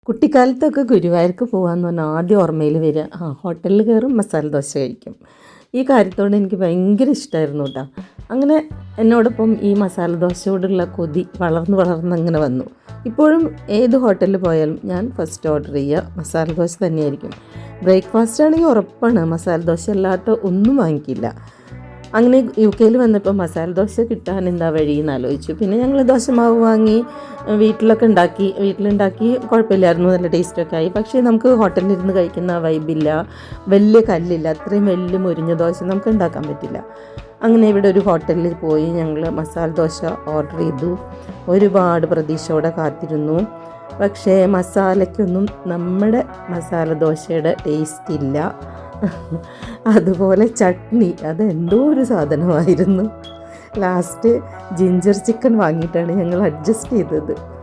കുട്ടിക്കാലത്തൊക്കെ ഗുരുവായൂർക്ക് പോകാമെന്ന് പറഞ്ഞാൽ ആദ്യം ഓർമ്മയിൽ വരിക ഹോട്ടലിൽ കയറും മസാല ദോശ കഴിക്കും. ഈ കാര്യത്തോട് എനിക്ക് ഭയങ്കര ഇഷ്ടമായിരുന്നു കേട്ടോ. അങ്ങനെ എന്നോടൊപ്പം ഈ മസാല ദോശയോടുള്ള കൊതി വളർന്ന് അങ്ങനെ വന്നു. ഇപ്പോഴും ഏത് ഹോട്ടലിൽ പോയാലും ഞാൻ ഫസ്റ്റ് ഓർഡർ ചെയ്യുക മസാല ദോശ തന്നെയായിരിക്കും. ബ്രേക്ക്ഫാസ്റ്റ് ആണെങ്കിൽ ഉറപ്പാണ് മസാല ദോശ അല്ലാത്ത ഒന്നും വാങ്ങിക്കില്ല. അങ്ങനെ UK വന്നപ്പോൾ മസാല ദോശ കിട്ടാൻ എന്താ വഴിയെന്ന് ആലോചിച്ചു. പിന്നെ ഞങ്ങൾ ദോശമാവ് വാങ്ങി വീട്ടിലുണ്ടാക്കി കുഴപ്പമില്ലായിരുന്നു, നല്ല ടേസ്റ്റൊക്കെ ആയി. പക്ഷേ നമുക്ക് ഹോട്ടലിലിരുന്ന് കഴിക്കുന്ന വൈബില്ല, വലിയ കല്ലില്ല, അത്രയും വലിയ മുരിഞ്ഞ ദോശ നമുക്ക് ഉണ്ടാക്കാൻ പറ്റില്ല. അങ്ങനെ ഇവിടെ ഒരു ഹോട്ടലിൽ പോയി ഞങ്ങൾ മസാല ദോശ ഓർഡർ ചെയ്തു. ഒരുപാട് പ്രതീക്ഷയോടെ കാത്തിരുന്നു. പക്ഷേ മസാലയ്ക്കൊന്നും നമ്മുടെ മസാല ദോശയുടെ ടേസ്റ്റ് ഇല്ല. അതുപോലെ ചട്നി അതെന്തോ ഒരു സാധനമായിരുന്നു. ലാസ്റ്റ് ജിഞ്ചർ ചിക്കൻ വാങ്ങിയിട്ടാണ് ഞങ്ങൾ അഡ്ജസ്റ്റ് ചെയ്തത്.